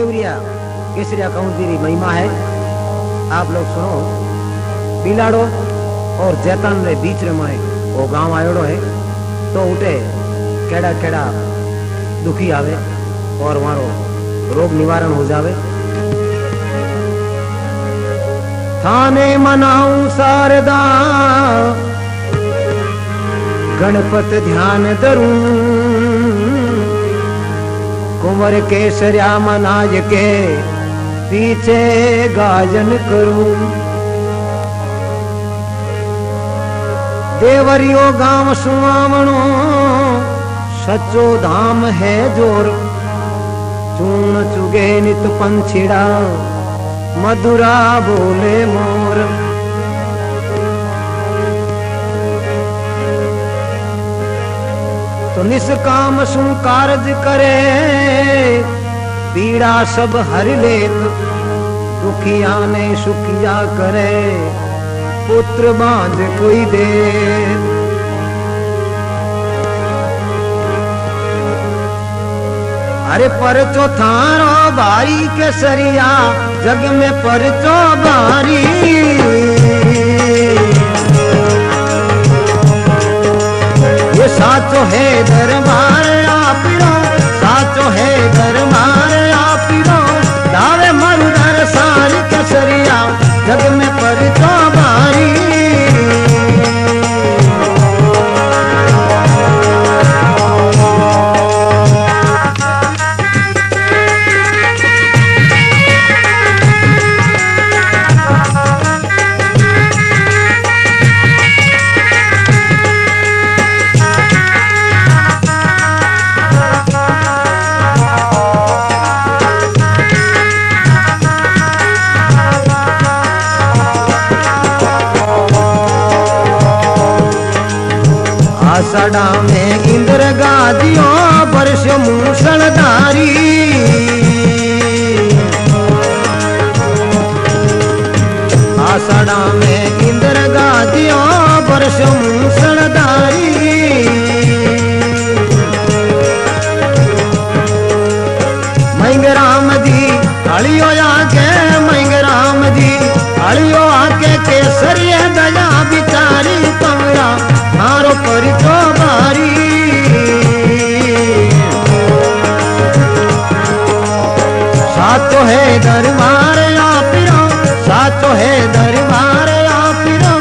केवरिया केसरिया county की महिमा है। आप लोग सुनो। बिलाड़ो और जैतान रे बीच में वो गांव आयोड़ो है, तो उठे केड़ा केड़ा दुखी आवे और मारो रोग निवारण हो जावे। थाने मनाऊं शारदा गणपत ध्यान धरूं, कुंवर केसरिया मनाज के पीछे गाजन करूं। देवरियो गांव सुहावणो सच्चो धाम है जोर, चून चुगे नित पंछीड़ा मधुरा बोले मोर। तो निष्काम सु कारज करे पीड़ा सब हर लेत, दुखिया ने सुखिया करे पुत्र बांझ कोई दे। अरे परचो थारो भारी केसरिया जग में परचो भारी, ये साचो है दरबार आपरो, साचो है दरबार आपरो। दावे मरुदर सारी केसरिया जग में परचो भारी। आषाढ़ा में इंद्र गादियो वर्ष मूसलधारी, आषाढ़ा में इंद्र गादियो वर्ष मूसलधारी। महिंग राम जी अलियो आके, महिंग राम जी अलियो आके केसरिया दया बिचारी कमरा मारो परिचो भारी। साचो है दरबार आपरो, साचो है दरबार आपरो।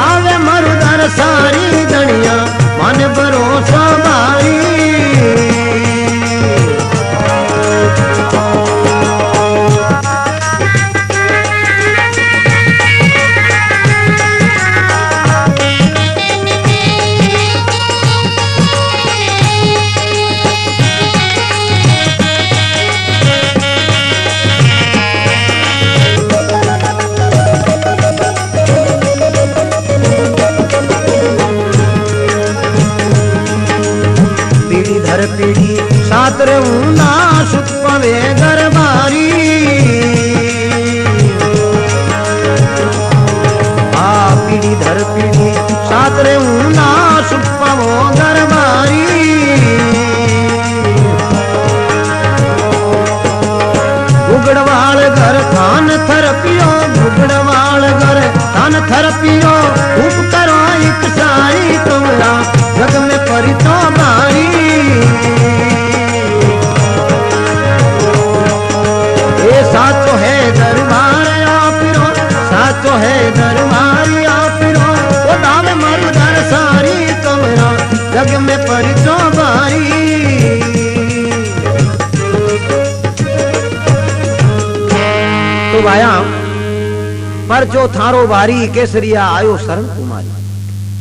आवे मरुदर सारी दनिया मन भरोसा भारी। पीढ़ी सातर ऊना सुख पवे दरबारी, आ पीढ़ी धर पीढ़ी सातर ऊना सुख पवो दरबारी। गुगड़वाल घर थान थर पियो, गुगड़वाल घर थान थर पियो। खूब करो एक सारी तुमरा जग में परितो भारी। साचो है दरबार आपरो, साचो है दरबार आपरो। वो दावे मरुदर सारी कमरा जग में परिचो भारी। तो भाया परचो थारो भारी केसरिया आयो शरण कुमारी।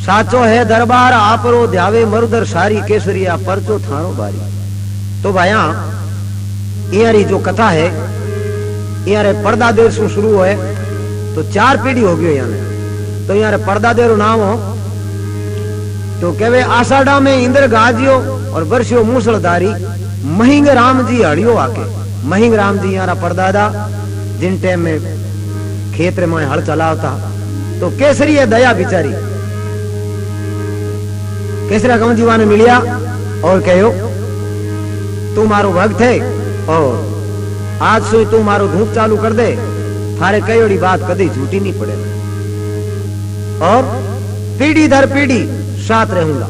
साचो है दरबार आपरो ध्यावे मरुदर सारी केसरिया परचो थारो भारी। तो भाया यारी जो कथा है यार परदादेर से शुरू है, तो 4 पीढ़ी हो गई यहाँ। तो यार परदादेर नाम हो तो कहवे आषाढ़ा में इंद्र गाजियो और वर्षियो मूसलधारी। महिंग राम जी हड़ियो आके, महिंग राम जी यारा परदादा जिन टाइम में खेत में हल चलावता। तो केसरी है दया बिचारी, केसरिया गांव जीवा ने मिलिया और कहो तू मारो भक्त है और आज से तू मारो धूप चालू कर दे, थारे कई बात कभी झूठी नहीं पड़े और पीढ़ी दर पीढ़ी साथ रहूंगा,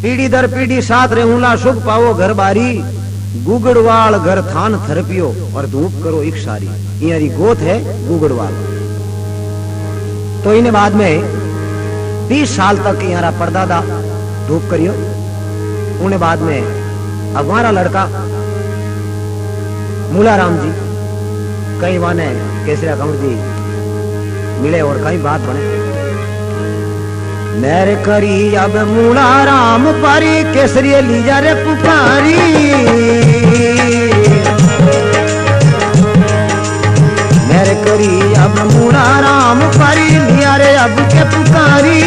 पीढ़ी दर पीढ़ी साथ रहूंगा। सुख पाओ घर बारी, गुगड़वाल घर थान थरपियो और धूप करो एक सारी। यारी गोत है गुगड़वाल। तो इन्हें बाद में 20 साल तक यारा परदादा धूप करियो। उन्हें बाद में हमारा लड़का मूलाराम जी कई वाने केसरिया कंवर जी मिले और कई बात बने। नैर करी अब मूलाराम पारी, केसरिया लीजा रे पुकारी। नैर करी अब मूलाराम पारी, लिया रे अब के पुकारी।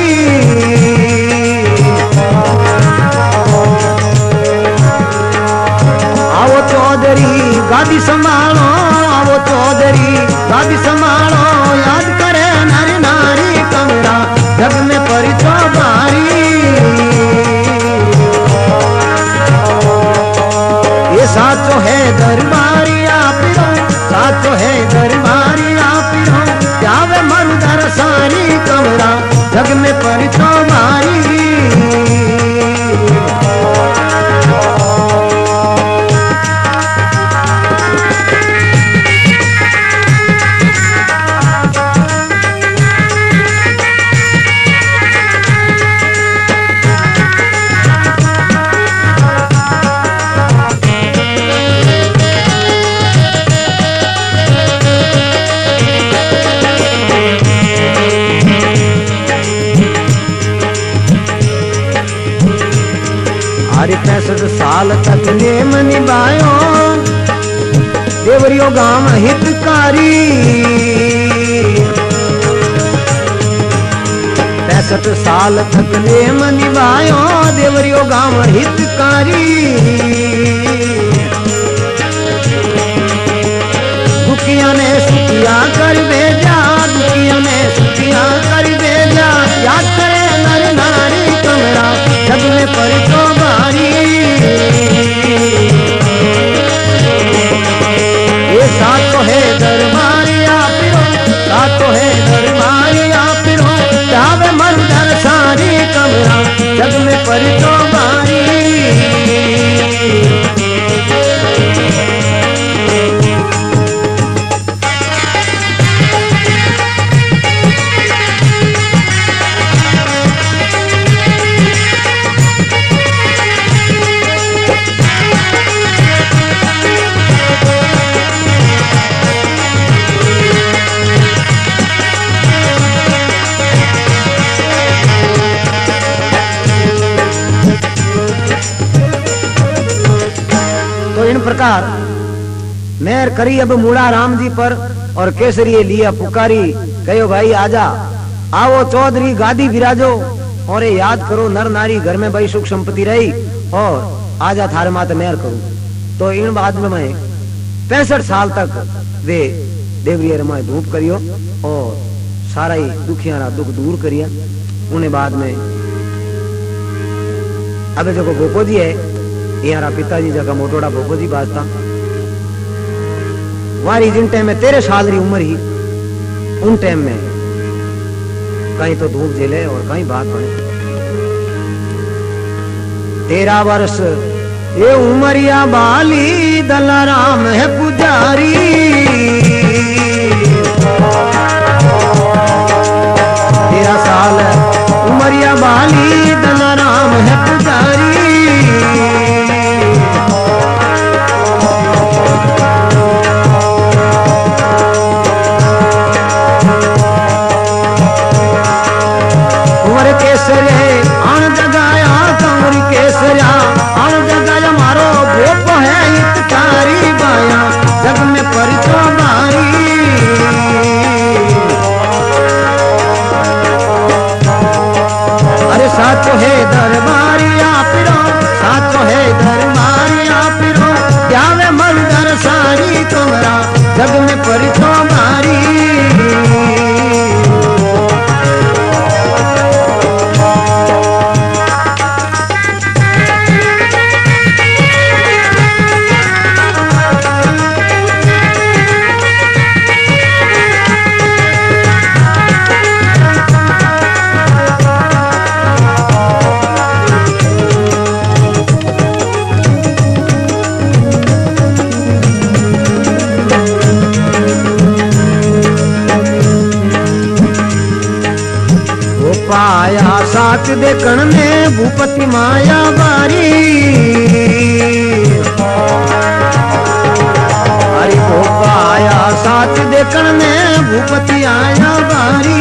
आओ चौधरी गादी संभालो, आओ चौधरी गादी संभालो। याद करे नारी नारी कमरा, जग में परी चौबारी। ये साचो है दरबारी आप रो, साचो है दरबारी आप रो। जावे मन दर सारी कमरा, जग में परी चौबारी। हरी 65 साल तक नेम निभायो, देवरियो गांव हितकारी। 65 साल तक नेम निभायो, देवरियो गांव हितकारी। दुखिया ने सुखिया कर भेजा, दुखिया ने सुखिया कर भेजा। याद करे नर नारी कमरा, जग में परी चौबारी। ये साथ तो है दरबारी आप रो, साथ तो है दरबारी आप रो। जावे मन दर सारी कमरा, जग में परी चौबारी। प्रकार मेहर करी अब मूलाराम जी पर और केसरिए लिया पुकारी। कहो भाई आजा, आओ चौधरी गादी विराजो और याद करो नर नारी घर में भाई सुख संपत्ति रही और आजा थारे माते मेहर करूं। तो इन बाद में मैं 65 साल तक वे देवरिया रमाए धूप करियो और सारा ही दुखियारा दुख दूर करिया। उन्हें बाद में अब जो भोपो जी है, यारा पिताजी जगह मोटोड़ा भोपो जी बाजता वारी। जिन टाइम में 13 साल की उम्र ही, उन टाइम में कहीं तो धूप झेले और कहीं बात बने। 13 वर्ष ये उमरिया बाली, दलाराम है पुजारी। 13 साल उमरिया बाली, दलाराम है पुजारी। जग में परिचो मारी। भोपा आया साच देखण में भूपति माया बारी। अरे भोपा आया साच देखण में भूपति आया बारी।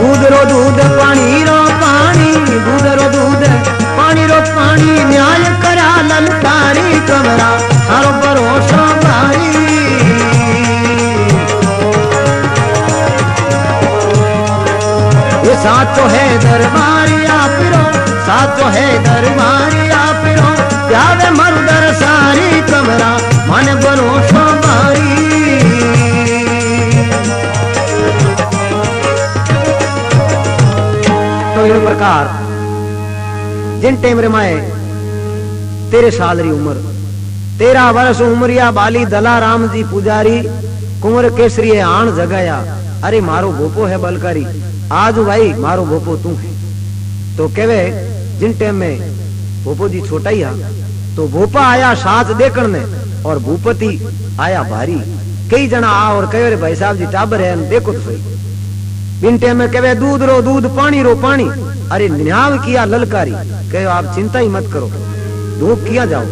दूध रो दूध पानी रो पानी, दूध रो दूध पानी रो पानी, न्याय करा ललकारी कमरा थारो भरोसा भारी। ये साचो है दरबारी आपिरो, साचो है दरबारी आपिरो, त्यावे मरुदर सारी कमरा मन भरोसा भारी। तो इस प्रकार जिन टेम रे माए 13 साल री उम्र, 13 वर्ष उमरिया बाली दला राम जी पुजारी कुंवर केसरी आण जगाया। अरे मारो भोपो है बलकारी, आज भाई मारो भोपो तू है। तो केवे जिन टेम में भोपो जी छोटा ही तो भोपा आया साथ देखण ने और भूपति आया भारी। कई जना आ और कहे भाई साहब जी टाबर है देखो तो सही। बिन टेम में कहे दूध रो दूध पानी रो पानी। अरे न्याव किया ललकारी, कहे आप चिंता ही मत करो, धूप किया जाओ।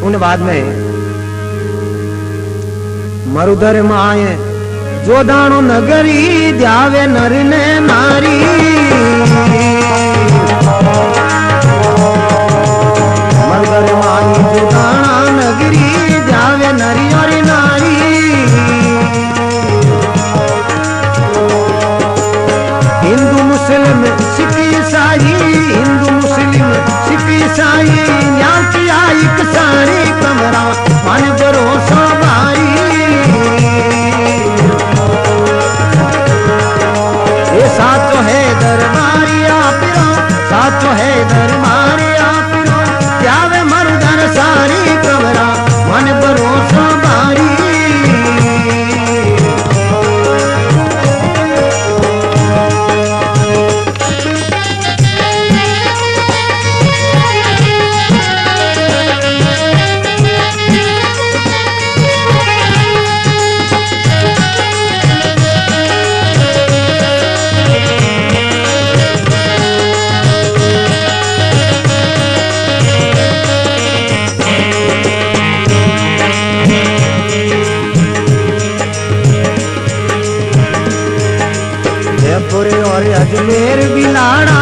उन बाद में मरुदर माए जोदाणो नगरी, ध्यावे नर ने नारी। मरुदर माई जोदाणा नगरी, ध्यावे नरी और नारी। हिंदू मुस्लिम सिख ईसाई, हिंदू मुस्लिम सिख ईसाई, न्याय किया एक सारी कमरा मन भरोसा भारी। ये साचो है दरबारी आपिरो, साचो है दरबारी आपिरो, त्यावे मरुदर सारी कमरा मन भरोसा भारी। और अजमेर बिलाड़ा,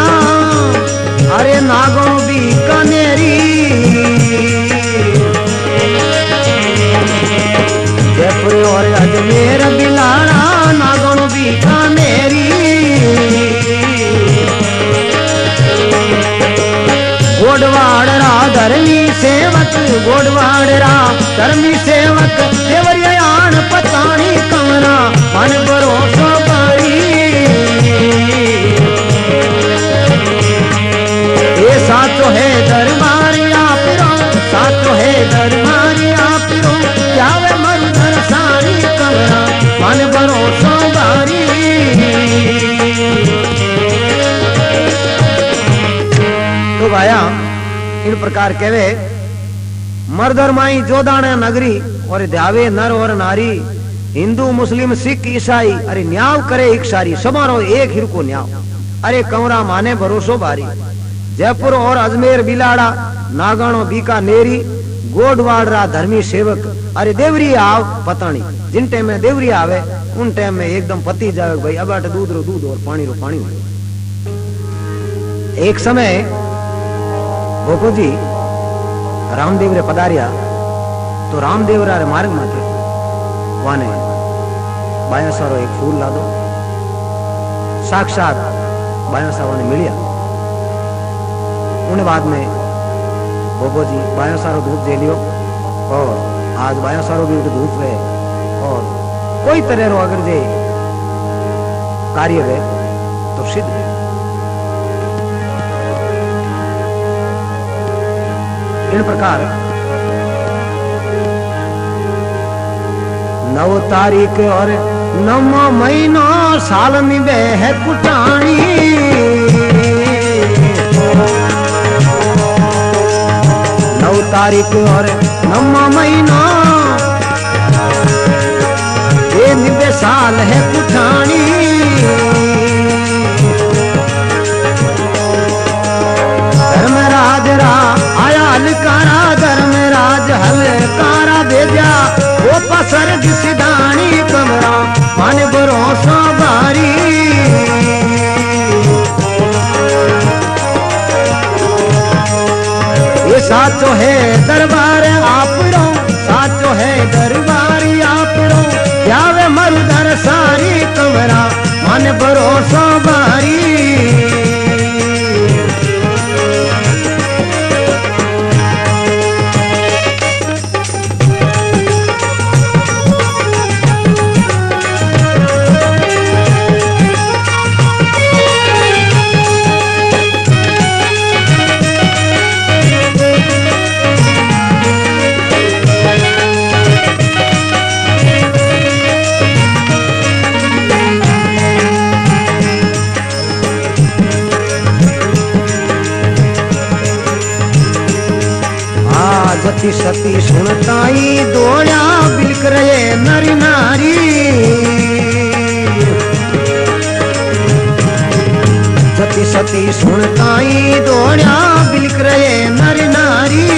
अरे नागो बीकानेरी। जयपुर और अजमेर बिलाड़ा, नागो बीकानेरी। गोडवाड़रा धर्मी सेवक, गोडवाड़रा धर्मी सेवक, देवरियाण पतानी कमरा मन भरोसा भारी। ये साचो है दरबारी आपिरो, साचो है दरबारी आपिरो, त्यावे मरुदर सारी कमरा मन भरोसा भारी। तो भाया इन प्रकार कहवे मर्दर माई जोदाना नगरी, और ध्यावे नर और नारी, हिंदू मुस्लिम सिख ईसाई, अरे न्याव करे एक सारी, समारो एक हिर को न्याव। अरे कमरा माने भरोसो भारी। जयपुर और अजमेर बिलाड़ा, नागानो बीकानेरी, गोडवाड़रा धर्मी सेवक, अरे देवरी आव पतानी। जिन टाइम में देवरी आवे उन टाइम में एकदम पति जावे भाई अब दूध रो दूध और पानी रो पानी। एक समय भोपो जी रामदेव रे पधारिया, तो रामदेव रे मार्ग में थे वाने बाया सारो एक फूल ला दो। साक्षात बाया सारो ने मिलिया। उन बाद में भोपो जी बाया सारो दूध दे लियो, और आज बाया सारो भी दूध वे, और कोई तरह रो अगर जे कार्य वे तो सिद्ध है। इन प्रकार 9 तारीख और 9 महीना साल में बह कुटानी। 9 तारीख और 9 महीना 90 साल है कुठानी धर्मराज रा आया हलकारा धर्मराज हलकारा भेजा वो पसर्ग सिधानी कमरा मन भरोसा भारी ये साचो है दरबार आप रो साचो है दरबार आप रो यावे मरुदर सारी कमरा मन भरोसा भारी जति सती सुनताई दौड़ा बिलक रहे नर नारी जति सती सुनताई दौड़ा बिलक रहे नर नारी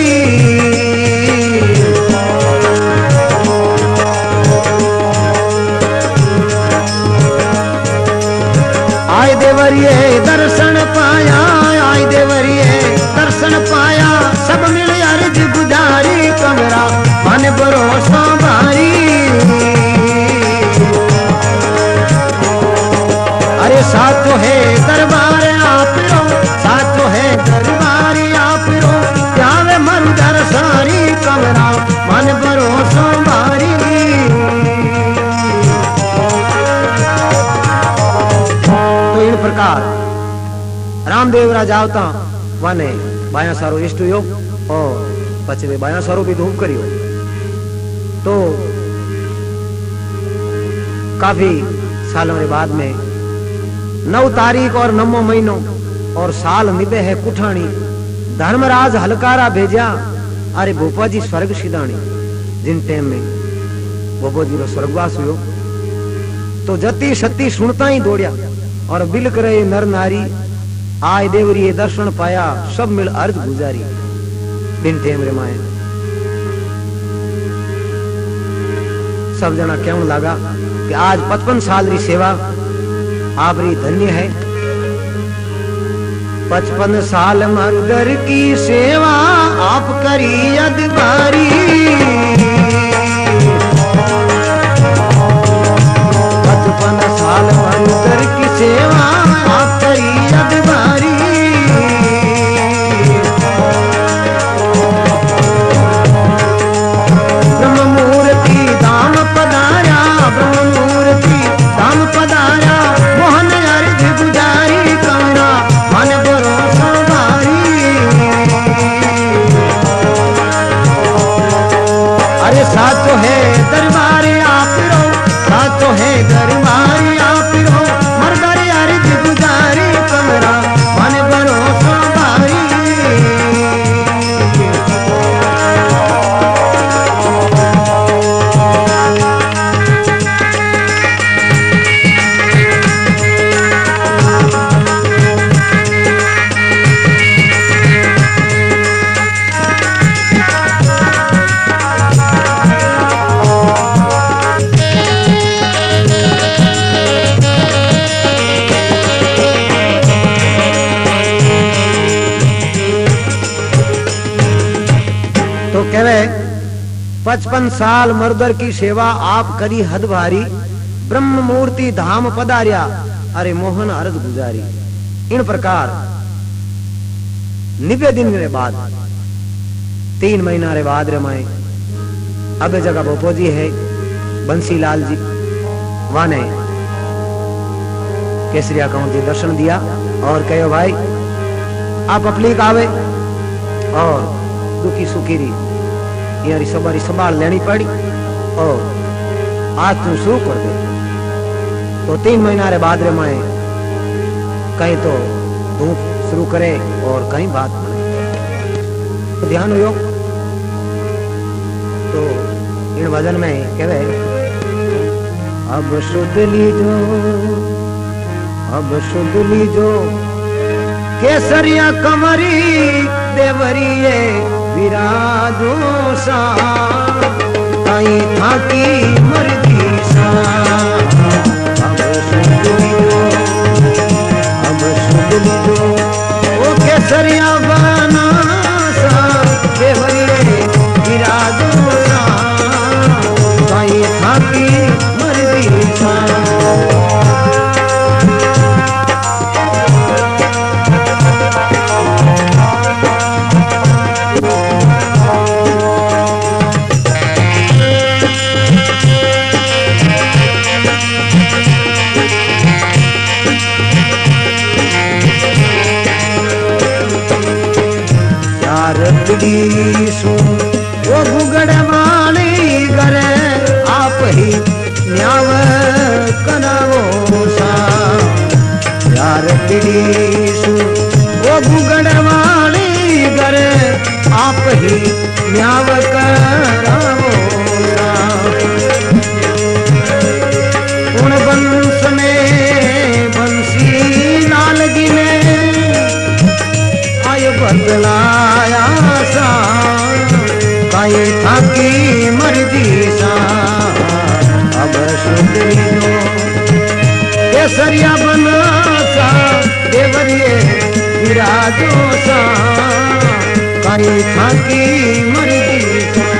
आय देवरिये दर्शन पाया आय देवरिये दर्शन पाया सब मिल अर्ज गुजारी कमरा मन भरोसा भारी अरे साचो है दरबार आप रो साचो है दरबार आप रो जावे मरुदर सारी कमरा मन भरोसा भारी तो इन प्रकार रामदेव राजा आवता वाने बाया सारो इष्ट योग और पछे बाया सारो भी धूम करियो तो काफी सालों के बाद में 9 तारीख और 9 महीनों और साल निबे है कुठानी धर्मराज हलकारा भेजा अरे भोपा जी स्वर्ग सिधानी जिन टाइम में भोपा जी रो स्वर्गवास हुयो तो जति सती सुनता ही दौड़िया और बिलक रहे नर नारी आय देवरी दर्शन पाया सब मिल अर्ज गुजारी दिन टेम रे माए सब जना क्यों लगा कि आज 55 साल री सेवा आप री धन्य है 55 साल मरुदर की सेवा आप करी अदबारी 55 साल मरुदर की सेवा आप करी अदबारी साचो है दरबार आप रो साचो है दरबार आप रो मरदर अर्ज गुजारी कमरा मन भरोसा भारी तो कहे 55 साल मरुदर की सेवा आप करी हद भारी ब्रह्म मूर्ति धाम पधारिया अरे मोहन अर्ज गुजारी इन प्रकार 90 दिन के बाद 3 महीना रे बाद रे माए अब जगह भोपो जी है बंसीलाल जी वाने केसरिया गांव जी दर्शन दिया और कहो भाई आप अपलीक आवे और दुखी सुखी री यारी सवारी संभाल लेनी पड़ी और आज तू शुरू कर दे तो 3 महीना रे बाद रे माए कहीं तो धूप शुरू करे और कहीं बात बने तो ध्यान हो तो इन वजन में कहे अब सुध लीजो, अब सुध लीजो केसरिया कमरी देवरिए विराजो सा ताई थाकी मर्जी सा। अब सुध लीजो, अब सुध लीजो ओ केसरिया बना सा देवरिए विराजो सा ताई थाकी मर्जी सा। वो गुगड़ मानी करे आप ही न्याव कनावो सा। यार पीड़ीसु वो गुगड़ मानी करे आप ही न्याव करावो सा। उन बंस में बंसी लाल गिने आय बदलाया सा काई थाकी मर्जी सा। अब सुध लीजो केसरिया बना सा देवरिए विराजो सा काई थाकी मर्जी सा।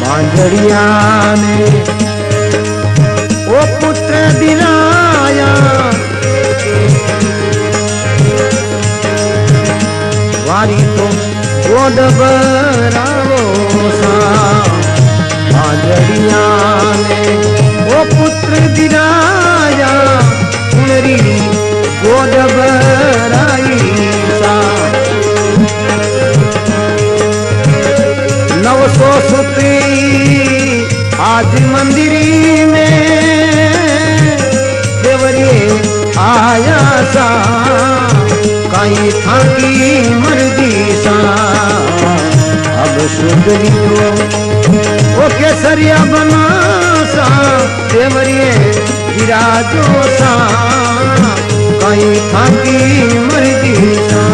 बांझड़िया ने ओ पुत्र दिलाया वारी तो गोद बरावो सा। बांझड़िया ने ओ पुत्र दिलाया उनरी गोद बराई सा। 900 सुती आज मंदिरी में देवरिए आया सा काई थाकी मर्जी सा। अब सुध लीजो ओ केसरिया बना सा देवरिए विराजो सा काई थाकी मर्जी सा।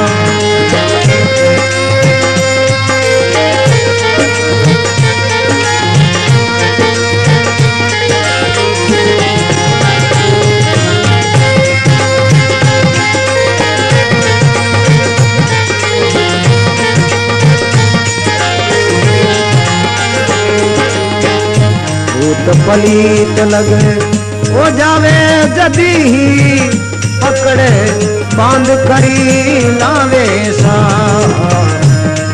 पलीत लगे ओ जावे जदी ही पकड़े बांध करी लावे सा।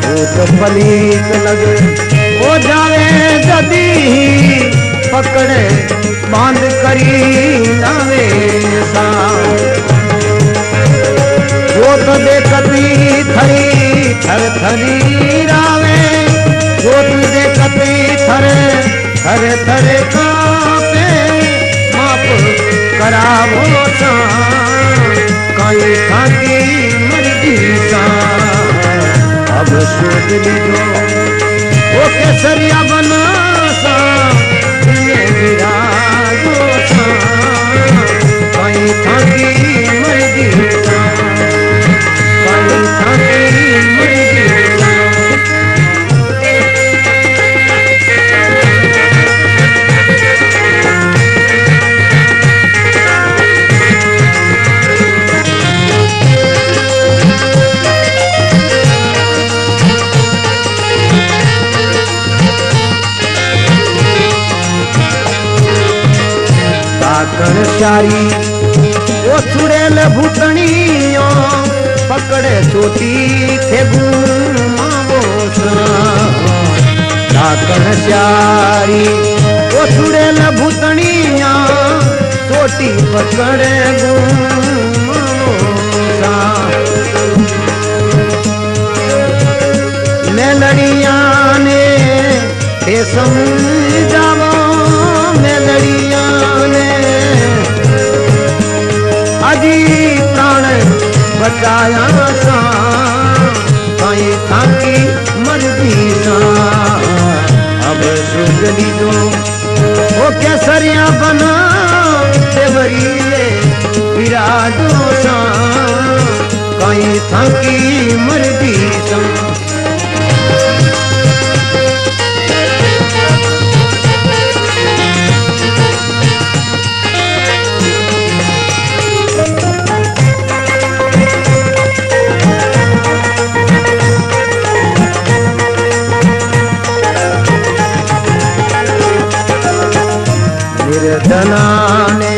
भूत पलीत लगे ओ जावे जदी ही पकड़े बांध करी लावे सा। वो तो देखती थरी थर थरी रावे वो तो देखती थरे थरे कापे माप करावो सा काई थाकी मर्जी सा। अब सुध लीजो ओ केसरिया बना सा विराजो सा काई थाकी मर्जी सा काई थाकी मर्जी सा। कर्णचारी वो छुड़ेल भूतणियों पकड़े चोटी थे घूमावो सा। कर्णचारी वो छुड़ेल भूतणियां चोटी पकड़े घूमावो सा। बचाया सा कहीं थाकी मर्जी सा अब सुगली दो वो केसरिया बना देवरिए विराजो सा कहीं थाकी मर्जी सा निर्धनाने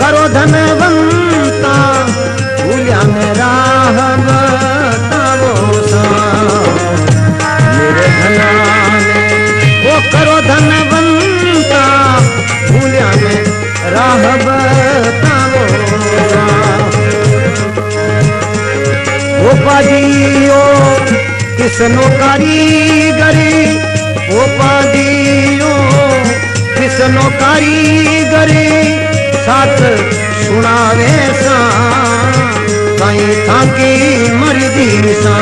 करो धनवंता भूलिया में राह बताओ सा निर्धनाने वो करो धनवंता भूलिया में राह बताओ सा वो पादियो किसनो कारीगरी वो पादियो किसनो कारीगरी साथ सुनावे सा कहीं थाकी मर्जी सा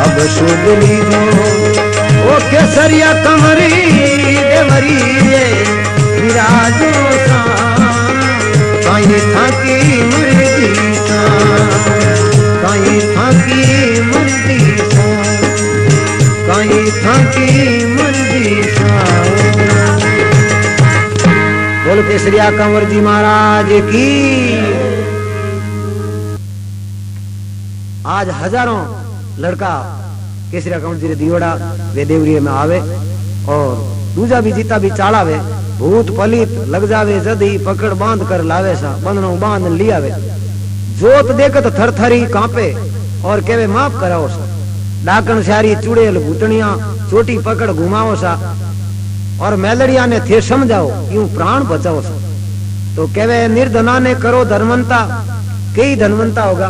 अब सुगली दो वो केसरिया कमरी देवरी विराजो सा कहीं थाकी मर्जी सा कहीं थाकी मर्जी सा कहीं थाकी मर्जी सा। बोल केसरिया कंवर जी महाराज की। आज हजारों लड़का केसरिया कंवर जी रे दियोड़ा वे देवरी में आवे और दूजा भी जीता भी चालावे भूत पलित लग जावे जदी पकड़ बांध कर लावे सा बंधनों बांध लियावे जोत देखत थरथरी कांपे और केवे माफ कराओ सा डाकण सारी चुड़ेल भूतनिया चोटी पकड़ घुमाओ सा और मेलड़िया ने थे समझाओ यूं प्राण बचाओ सा तो कहवे निर्धना ने करो धनवंता कई धनवंता होगा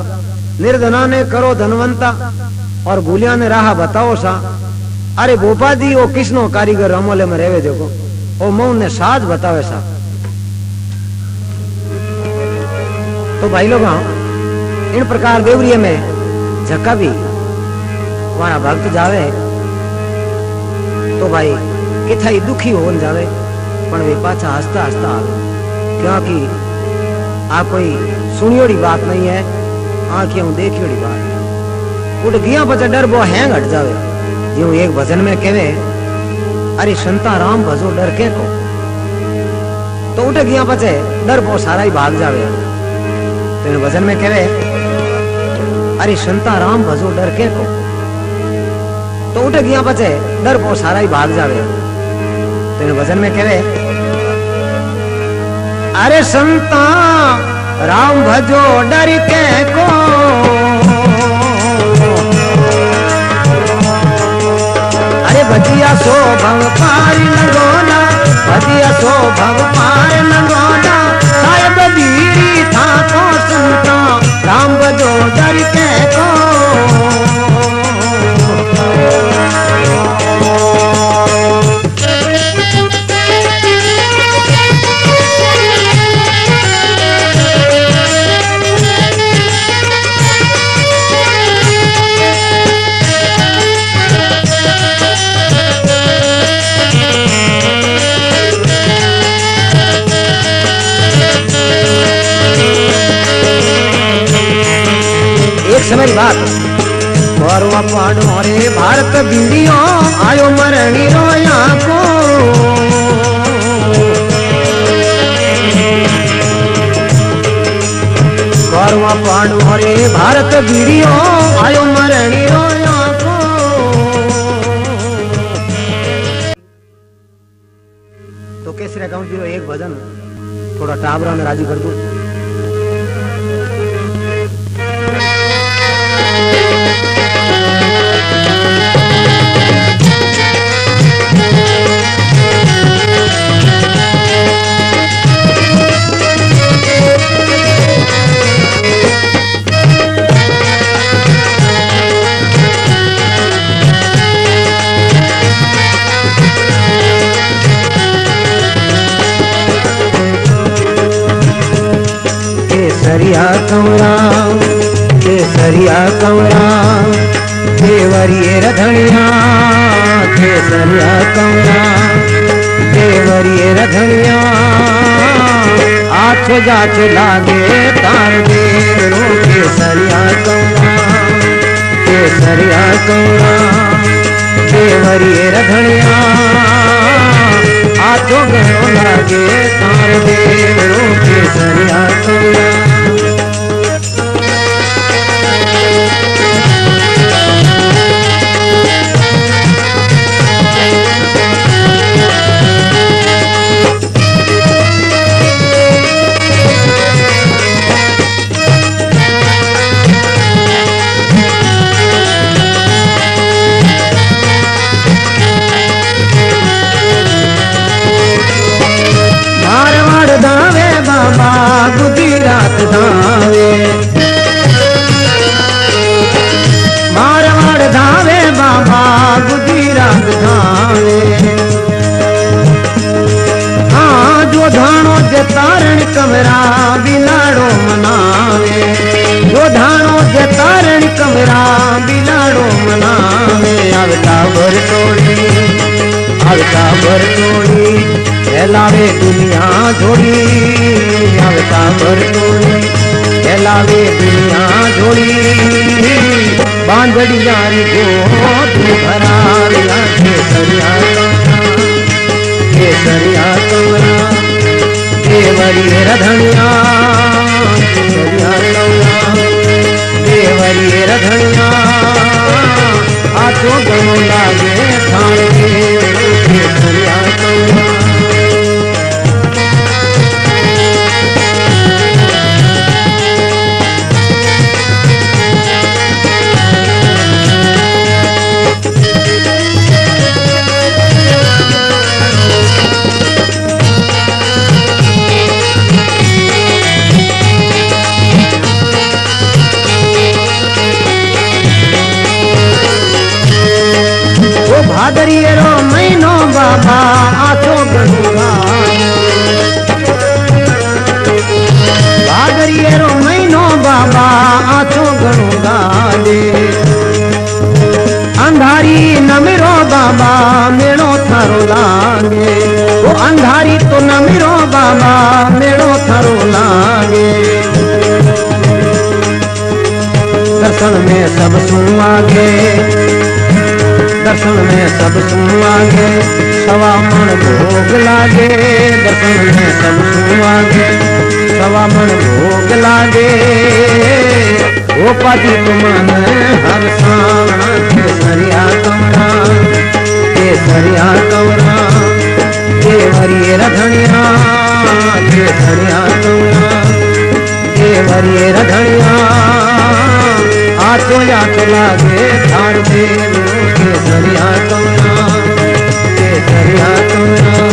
निर्धना ने करो धनवंता और भूलिया ने राह बताओ सा अरे भोपा जी वो किसनो कारीगर अमोले में रेवे देखो ओ मऊ ने साज बतावे सा। तो भाई लोग इन प्रकार देवरिये में झक्का भी वहां भक्त जावे तो भाई किथा ही दुखी हो जावे पण वे पाछा हंसता हंसता आवे क्योंकि आ कोई सुनियोड़ी बात नहीं है आंखों देखियोड़ी बात उठ गया बचा डर वो हैंग हट जावे जो एक भजन में कहवे अरे संता राम भजो डर के को तो उठ गया बचे डर वो सारा ही भाग जावे तो भजन में कहवे अरे संता राम भजो डर के को तो उठ गया बचे डर वो सारा ही भाग जावे तो भजन में कहवे अरे संता राम भजो डर के को अरे भजिया सो भव पार लगोना भजिया सो भव पार लगोना साहेब दीरी था तो संता राम भजो डर के को समय बात परवा पाड़ो रे भारत बीड़ियो आयो मरणी रोया को परवा पाड़ो रे भारत बीड़ियो आयो मरणी रोया को तो केसरिया कंवर जी एक भजन थोड़ा टाबरा में राजी कर दूं। कंवरा केसरिया कंवरा देवरिये रधनिया केसरिया कंवरा देवरिये रधनिया आछो जाछो लागे तार देवरो केसरिया कंवरा केसरिया कंवरा देवरिये रधनिया आछो गणो लागे तार देवरो केसरिया कंवरा गुजरात धावे मारवाड़ धावे बाबा गुजरात धावे हाँ जो धाणो जे तारण कमरा बिलाड़ो मनावे जो धाणो जे तारण कमरा बिलाड़ो मनावे आवता भर तोड़ी फैलावे दुनिया जोड़ी आवता भर तोड़ी फैलावे दुनिया जोड़ी बांधड़ी यारी को तू भराविया केसरिया कंवरा देवरिये रधनिया केसरिया कंवरा देवरिये रधनिया आछो गणो लागे थान केसरिया कंवरा भादरिये रो महीनो बाबा आछो गणुगा भादरिये रो महीनो बाबा आछो गणुगा दे अंधारी नमिरो बाबा मेड़ो थारो लागे वो अंधारी तो नमिरो बाबा मेड़ो थारो लागे दर्शन में सब सुनागे दर्शन में सब सुनागे सवा मन भोग लागे दर्शन में सब सुनागे सवा मन भोग लागे ओ पति तुमन हर सावण केसरिया कंवरा केसरिया कंवरा देवरिये रधनिया केसरिया कंवरा देवरिये रधनिया आछो जाछो लागे ठाड़ देव केसरिया कंवरा केसरिया कंवरा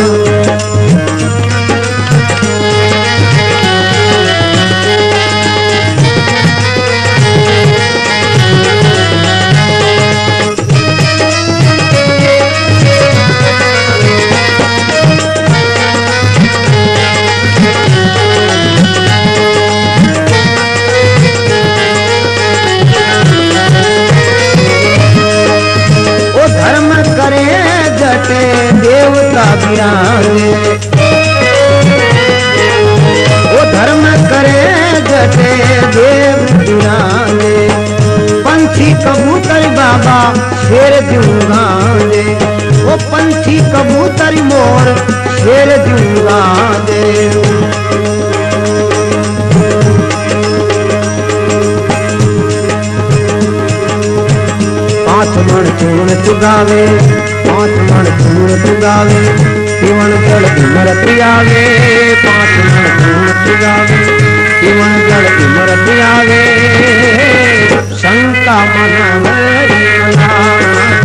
देवता बिराजे वो धर्म करे जटे देव बिराजे पंछी कबूतर बाबा शेर जुगाजे वो पंछी कबूतर मोर शेर जुगाजे पांच मन चूर्ण चुगावे पांच मन चूर्ण चुगावे पीवन जल इमर पियावे पांच मन चूर्ण चुगावे पीवन जल इमर पियावे शंका मन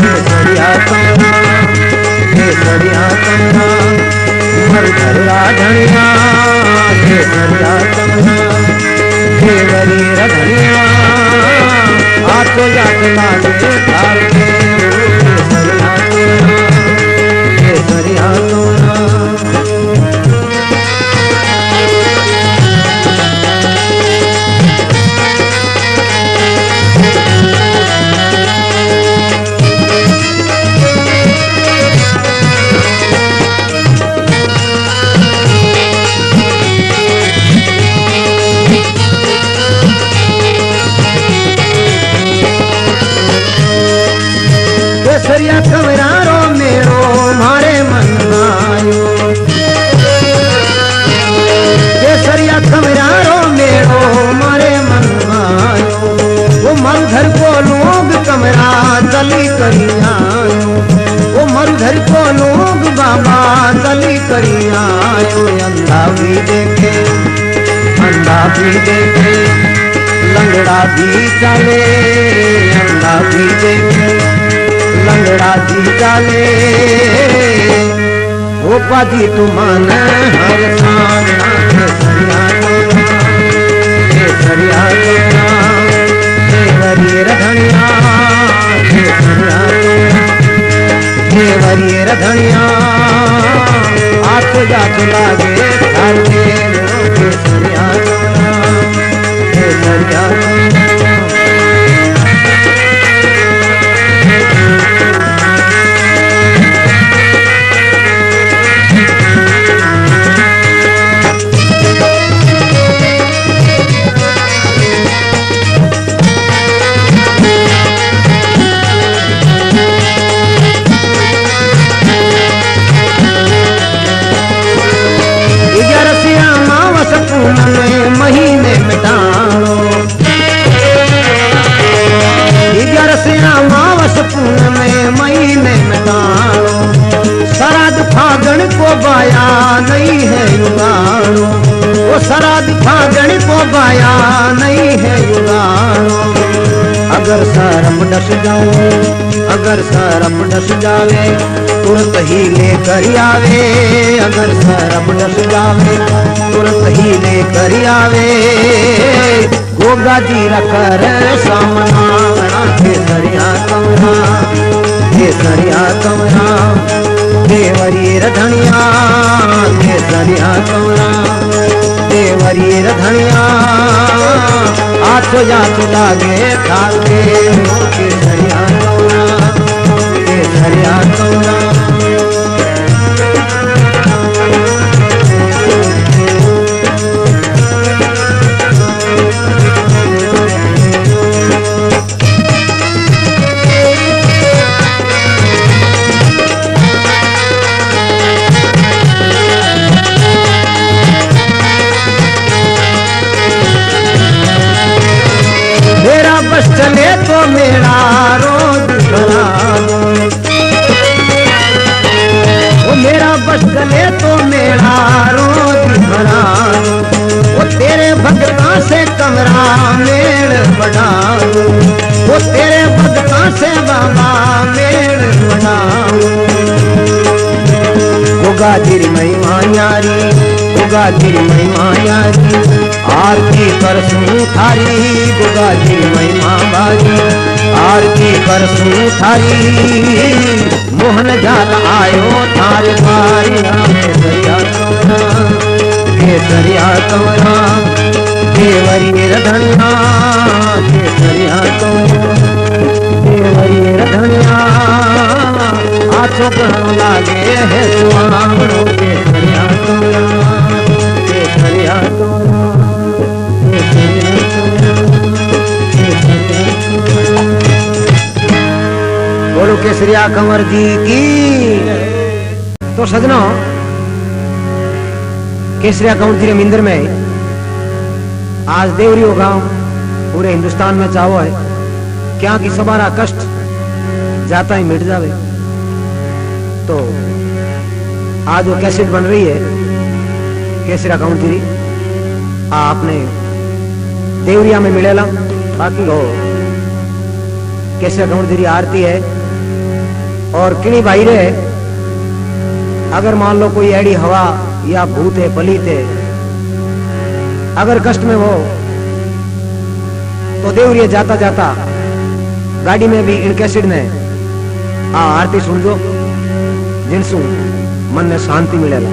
केसरिया कंवरा केसरिया कंवरा मर धरा धनिया केसरिया कंवरा देवरिये रधनिया आछो जाछो लागे थार केसरिया कंवरा केसरिया कमरारो मेड़ो मारे मन आयो। केसरिया कमरारो मेड़ो मारे मन आयो। वो मरुधर को लोग कमरा चली करी आयो। वो मरुधर को लोग बाबा चली करी आयो। अंधा भी देखे अंधा भी देखे लंगड़ा भी चले। अंधा भी देखे लंगड़ा भी चले। वो पाजी तुमान हर सामना केसरिया केसरिया देवरी रधनिया देवरी रधनिया आठ जात लागे थारे केसरिया केसरिया। महीने मिटाणो 11 मावस पूनम में महीने मिटाणो। श्राद्ध फागण को बाया नहीं है युगाणो। वो श्राद्ध फागण को बाया नहीं है युगाणो। अगर सरम डस जाऊं अगर सरम डस जावे तुरंत ही लेकर आवे। अगर सरम डस जावे तुरंत ही लेकर आवे। गोगा जी रखर सामना केसरिया कमरा केसरिया कमरा देवरी रधनिया केसरिया कमरा देवरी रधनिया आठ जात लागे थाके केसरिया कमरा केसरिया कमरा। चले तो मेरा रोज भरा वो मेरा बस चले तो मेरा रोज भरा। वो तेरे भगता से कमरा मेड़ बना। वो तेरे भगता से बाबा मेड़ बना। गोगा तेरी महिमा यारी गोगा तेरी महिमा यारी आरती करसूं थारी। गोगा तेरी महिमा बारी आरती करसूं थारी। मोहन जात आयो थारे द्वारी केसरिया कमरा केसरिया कमरा देवरी रधनिया केसरिया कमरा देवरी रधनिया आठों गण लागे है सुहावनो केसरिया कमरा केसरिया कमरा। बोलो केसरिया कंवर जी की। तो सजनों केसरिया कंवर जी के मंदिर में आज देवरियो गांव पूरे हिंदुस्तान में चाहो है क्या कि सबारा कष्ट जाता ही मिट जावे। तो आज वो कैसेट बन रही है केसरिया कंवर जी आपने देवरिया में मिलेला। बाकी हो केसरिया कंवर जी आरती है और किणी भाई रे अगर मान लो कोई ऐडी हवा या भूत है पलीत है अगर कष्ट में हो तो देवरिया जाता जाता गाड़ी में भी इन कैसेट में आरती सुन दो जिनसु मन में शांति मिलेगा।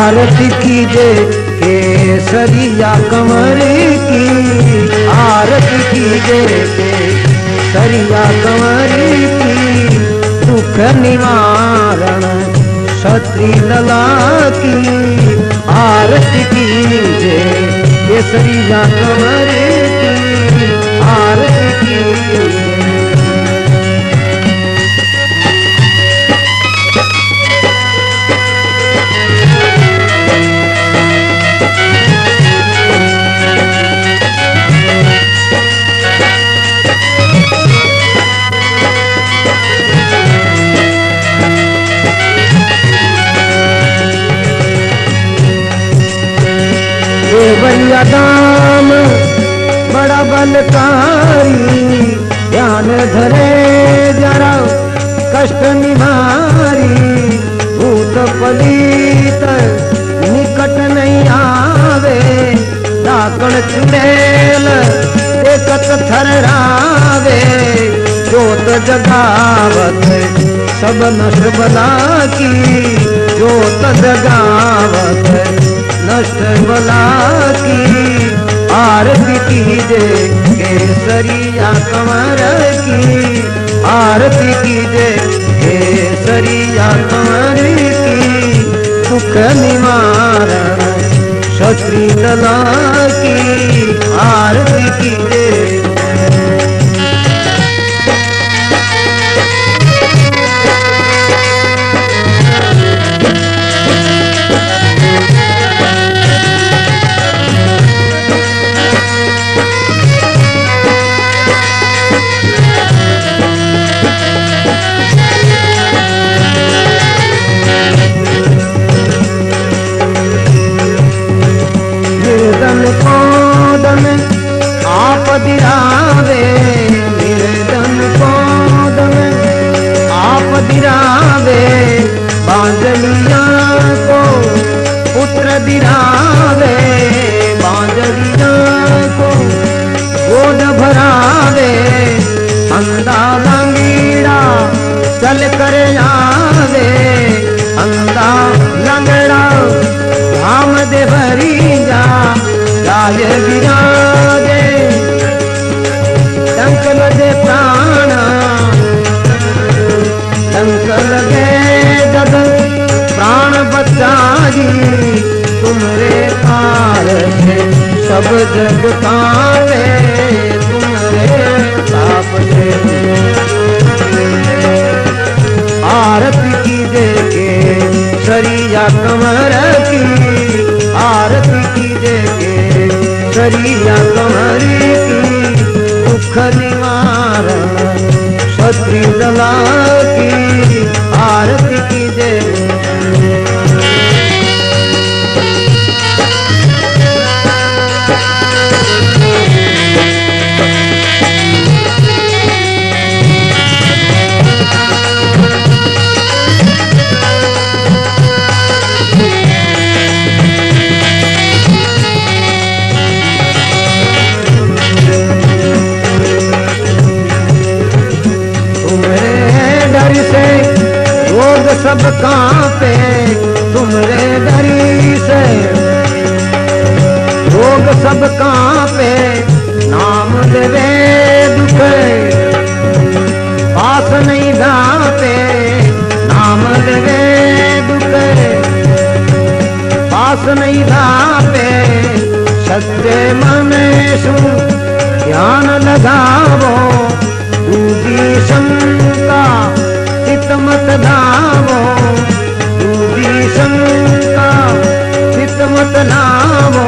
आरती कीजे केसरिया कंवर की, आरती कीजे केसरिया कंवर की, दुख निवारण क्षत्रि लला की, आरती कीजे केसरिया कंवर की, आरती कीजे। केवलिया दाम बड़ा बलकारी, ध्यान धरे जरा कष्ट निवारी, भूत पलीत निकट नहीं आवे, डाकण चुड़ैल देखत थर्रावे, जोत जगावत सब नष्ट बला की, जोत जगावत नष्ट बला की, आरती कीजे केसरिया कंवर की, आरती कीजे केसरिया कंवर की, दुख निवारण क्षत्रि लला की, आरती कीजे। आप दिरावे निर्धन को दम आप दिरावे, बांझलिया को पुत्र दिरावे, बांझलिया को गोद भरावे, अंधा लंगड़ा चल कर आवे, अंधा लंगड़ा धाम दे भरी जा, गाय विराजे डंक लगे प्राण, डंक लगे जग प्राण बचाई, तुमरे पार से सब जग कावे, तुमरे ताप से। आरती कीजे केसरिया कंवर की, आरती कीजे केसरिया कंवर की, दुख निवारण क्षत्रि लला की, आरती कीजे। सब कांपे तुमरे डरी से, लोग सब कांपे नाम लेवे दुख, पास नहीं धापे नाम लेवे दुख, पास नहीं धापे, सत्य मन सु ध्यान लगावो, दूजी शंका चित मत धावो, दूजी शंका चित मत धावो,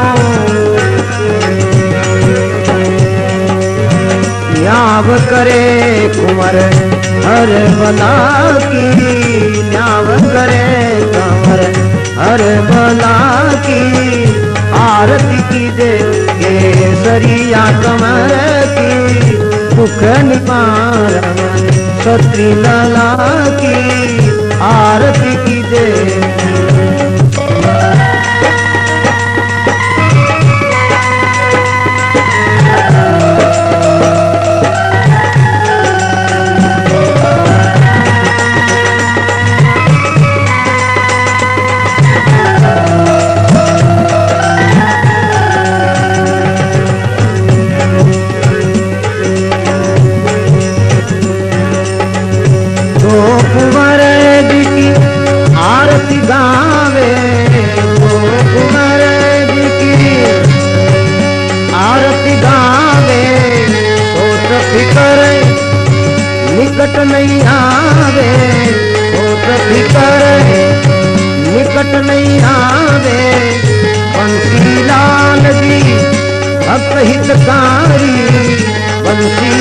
न्याव करे कुंवर हर बला की, न्याव करे कुंवर हर बला की, आरती कीजे केसरिया कंवर की, दुख निवारण क्षत्रि लला की, आरती कीजे। आरती करे निकट नहीं आवे। बंसी लाल जी भक्त हितकारी, बंसी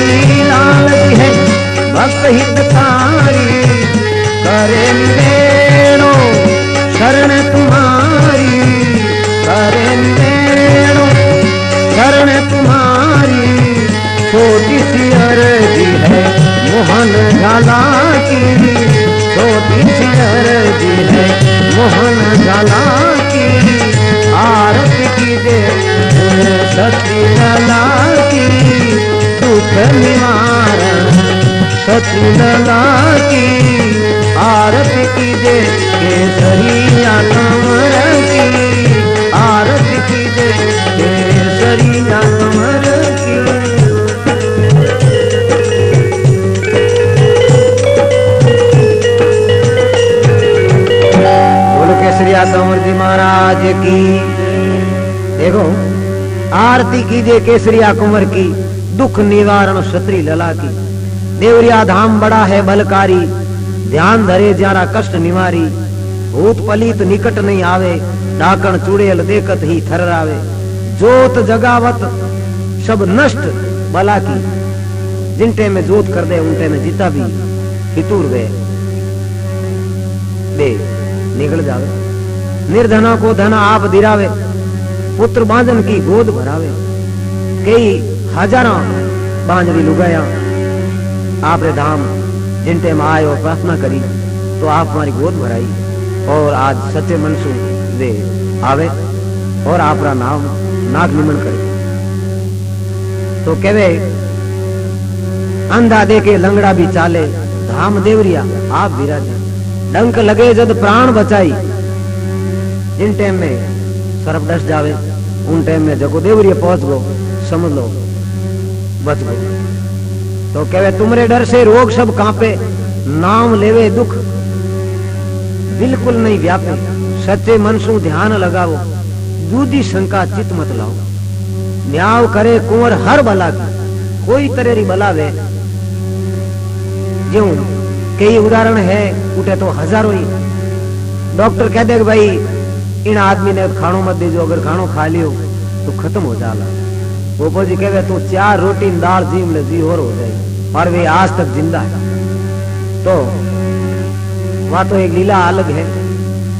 लाल जी है भक्त हितकारी। करे निवेणो शरण तुम्हारी, करे निवेणो शरण तुम्हारी। छोटी सी अर्जी है मोहन झाला की, छोटी सी अर्जी है मोहन झाला की। आरती कीजे सती लला की, दुख निवारण सती लला की। आरती कीजे केसरिया कमर की, आरती कीजे केसरिया कमर की। बोलो केसरिया कंवर जी महाराज की। देखो आरती कीजे केसरिया कुंवर की, दुख निवारण क्षत्रि लला की। देवरिया धाम बड़ा है बलकारी, ध्यान धरे ज्यारा कष्ट निवारी। भूत पलीत निकट नहीं आवे, डाकण चुड़ैल देखत ही थर्रावे। जोत जगावत सब नष्ट बला की, जिनटे में जोत कर दे उनटे में जीता भी फितूर गए बे निकल जावे। निर्धना को धना आप दिरावे, पुत्र बांजन की गोद भरावे। कई हजारों बांजरी लुगाया आपरे धाम जिनटे में आए और प्रार्थना करी तो आप हमारी गोद भराई। और आज सच्चे मन से वे आवे और आपरा नाम नाग निमन करे। तो कहवे अंधा देखे लंगड़ा भी चाले, धाम देवरिया आप विराजे। डंक लगे जद प्राण बचाई, जिन टाइम में सरफ डस जावे उन टाइम में जगो देवरिया पहुंच गो, समझ लो बच गो। तो कहवे तुमरे डर से रोग सब कांपे, नाम लेवे दुख बिल्कुल नहीं व्यापे। सच्चे मन सु ध्यान लगाओ, दूधी शंका चित मत लाओ। न्याव करे कुंवर हर बला की, कोई तरेरी बलावे। जो कई उदाहरण है उठे तो हजारों ही। डॉक्टर कह दे भाई इन आदमी ने खानो मत दीजो, अगर खानो खा लियो तो खत्म हो जाला। गोपो जी कहवे तो 4 रोटी दाल जीम ले जी और हो जाए, और वे आज तक जिंदा है। तो वहां तो एक लीला अलग है।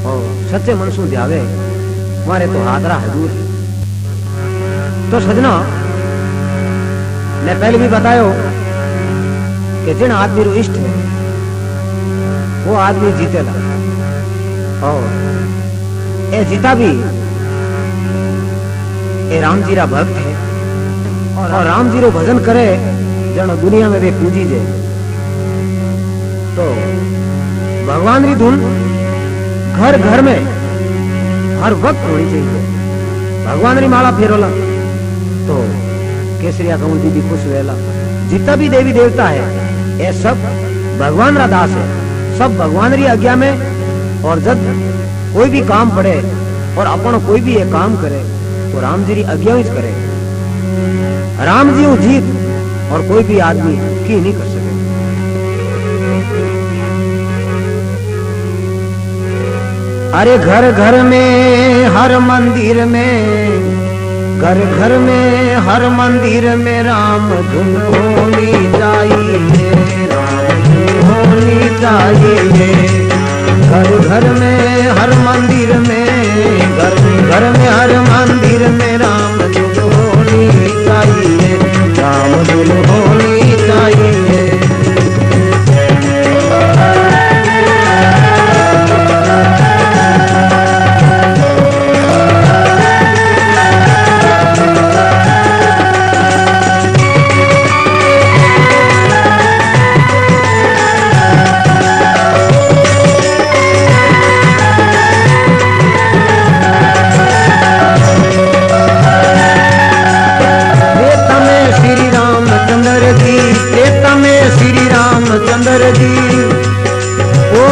और सच्चे मन सु ध्यावे हमारे तो हादरा हजूर है। तो सजना ने पहले भी बतायो कि जिन आदमी रो इष्ट है वो आदमी जीतेगा। और ए जीता भी ए राम जी रा भक्त है, और राम जी रो भजन करे जन दुनिया में वे पूजी जे। तो भगवान री धुन घर घर में हर वक्त होनी चाहिए। भगवान री माला फेरोला तो केसरिया कंवर जी भी खुश वेला। जितना भी देवी देवता है ये सब भगवान रा दास है, सब भगवान री आज्ञा में। और जब कोई भी काम पड़े और अपन कोई भी ये काम करे तो राम जी री आज्ञा ही करे। राम जी जीत और कोई भी आदमी की नहीं कर सके। अरे घर घर में हर मंदिर में, घर घर में हर मंदिर में राम धुन होनी चाहिए, राम धुन होनी चाहिए। घर घर में हर मंदिर में, घर घर में हर मंदिर में राम धुन होनी चाहिए, राम धुन होनी चाहिए।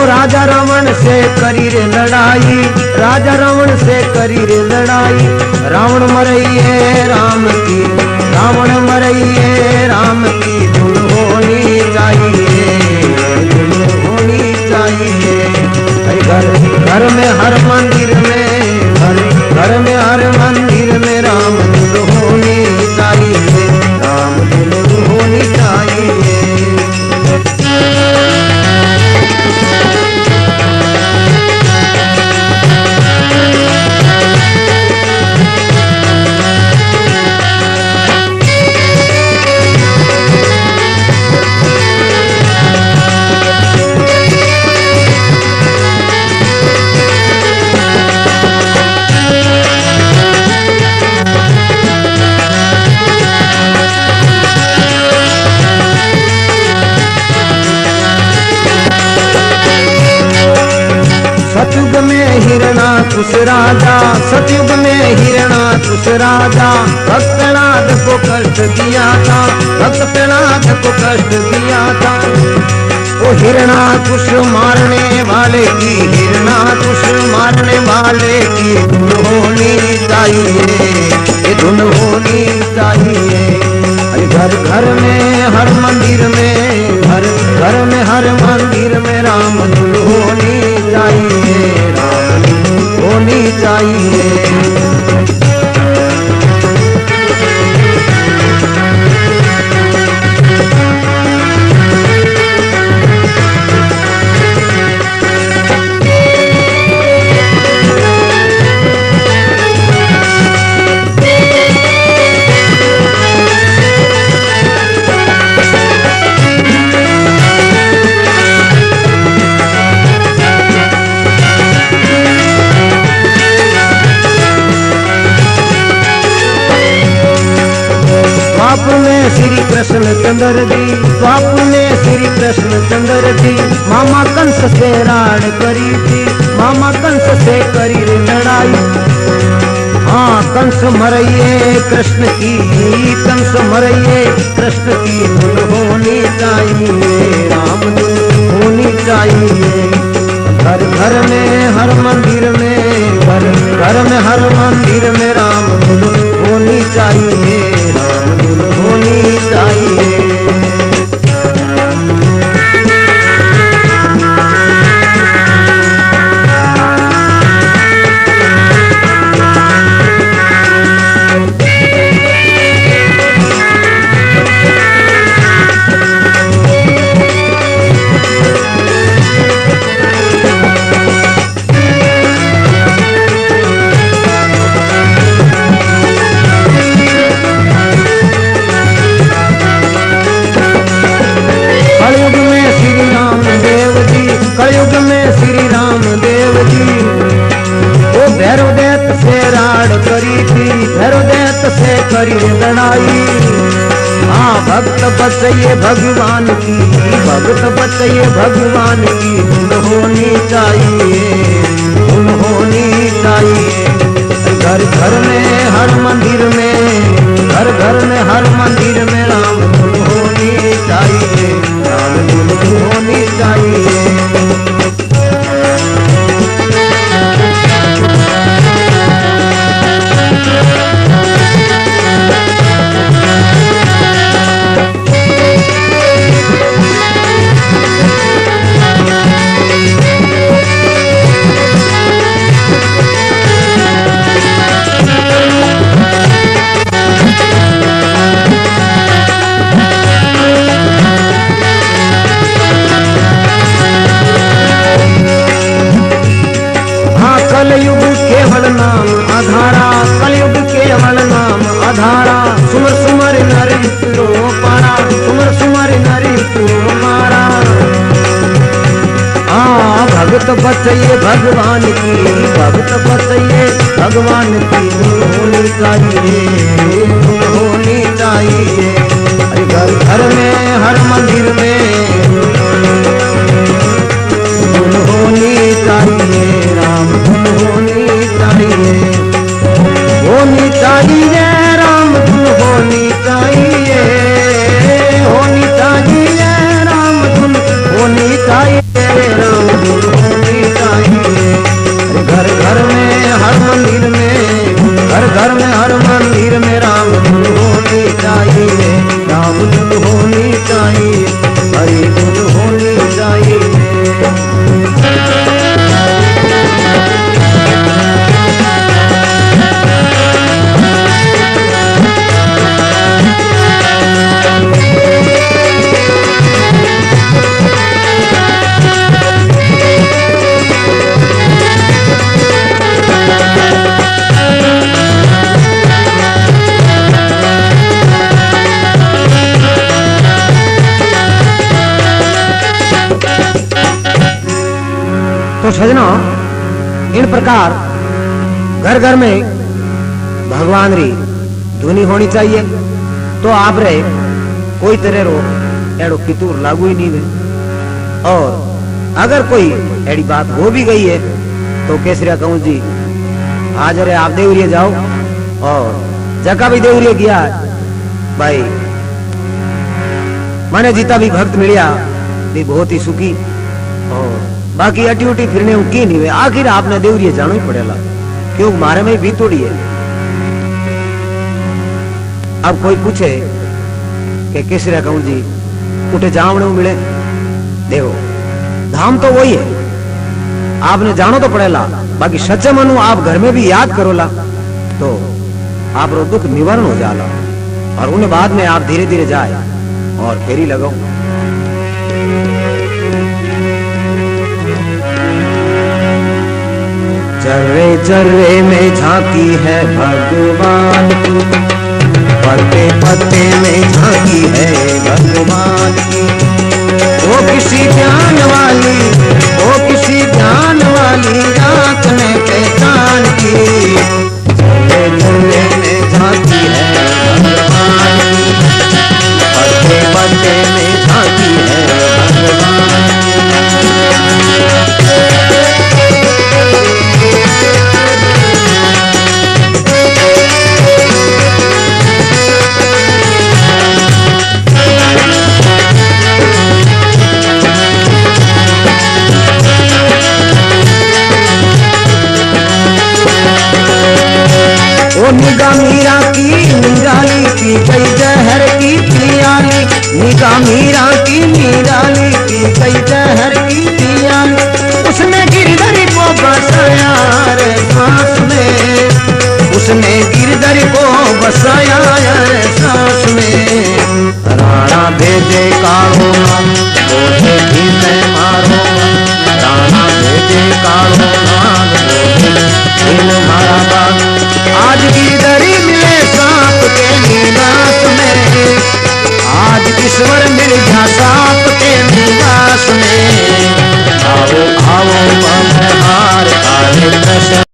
राजा रावण से करी रे लड़ाई, राजा रावण से करी रे लड़ाई। रावण मरइए राम की, रावण मरइए राम की धुन होनी चाहिए, धुन होनी चाहिए। चाहिए। घर घर में हर मंदिर में घर में हर मंदिर में राम धुन होनी चाहिए, राम धुन होनी चाहिए। सतयुग में हिरणाकुश राजा, सतयुग में हिरणाकुश राजा, भक्त प्रहलाद को कष्ट दिया था, भक्त प्रहलाद को कष्ट दिया था। वो हिरणाकुश मारने वाले की, हिरणाकुश मारने वाले की धुन होनी चाहिए, ये धुन होनी चाहिए। घर घर में हर मंदिर में घर में हर मंदिर में राम धुन होनी चाहिए, राम धुन होनी चाहिए। द्वापर में श्री कृष्ण चंद्र जी, द्वापर में श्री कृष्ण चंद्र जी, मामा कंस से राड़ करी थी, मामा कंस से करी लड़ाई। हाँ कंस मरइए कृष्ण की, कंस मरइए कृष्ण की धुन होनी चाहिए, राम धुन होनी चाहिए। घर घर में हर मंदिर में घर में हर मंदिर में राम धुन होनी चाहिए, राम धुन होनी चाहिए। कलयुग में श्री राम देव जी, वो भैरव दैत से राड़ करी थी, भैरव दैत से करी लड़ाई। हाँ भक्त बचइए भगवान की, भक्त बचइए भगवान की धुन होनी चाहिए, धुन होनी चाहिए। घर घर में हर मंदिर में घर में हर मंदिर में राम धुन होनी चाहिए, राम धुन होनी चाहिए। कलयुग केवल नाम आधारा, कलयुग केवल नाम आधारा, सुमर सुमर नरि पुरो पारा, सुमर सुमर नरि पुरो मारा। भगत बचइए भगवान की, भगत बचइए भगवान की धुन होनी चाहिए, धुन होनी चाहिए। घर घर में हर मंदिर में धुन होनी चाहिए, राम धुन होनी चाहिए, होनी चाहिए राम धुन होनी चाहिए, होनी चाहिए राम धुन होनी चाहिए, राम धुन होनी चाहिए। घर घर में हर मंदिर में घर में हर मंदिर में राम धुन होनी चाहिए, राम धुन होनी चाहिए, हरि धुन होनी चाहिए। सजना इन प्रकार घर घर में भगवान री धुनी होनी चाहिए, तो आप रे कोई तरह रो एड़ो फितूर लागू ही नहीं है। और अगर कोई एड़ी बात हो भी गई है तो केसरिया कहूं जी आज रे आप देवरिया जाओ, और जगह भी देवरिया गया भाई माने जीता भी भक्त मिलिया भी बहुत ही सुखी, और बाकी अटी उटी फिरने की नहीं हुए। आखिर आपने देवरिया जाना ही पड़ेगा, क्यों मारे में भी तोड़ी है। अब कोई पूछे कि केसरिया कहूं जी उठे जावने मिले, देखो धाम तो वही है, आपने जानो तो पड़ेगा। बाकी सच्चे मनु आप घर में भी याद करोला तो आप रो दुख निवारण हो जाला, और उन्हें बाद में आप धीरे धीरे जाए और फेरी लगाओ। चर्रे चर्रे में झांकी है भगवान की, पत्ते पत्ते में झांकी है भगवान की। वो किसी ज्ञान वाली, वो किसी ज्ञान वाली रात में पहचान की। चर्रे चर्रे में झांकी है भगवान की, पत्ते पत्ते में झांकी है भगवान की। निगाह मीरा की निराली पी गई जहर की पियाली, निगाह मीरा की निराली पी गई जहर की पियाली। उसने गिरधरी को बसाया रे सांस में, उसने गिरधरी को बसाया रे सांस में। राणा भेजे काढ़ो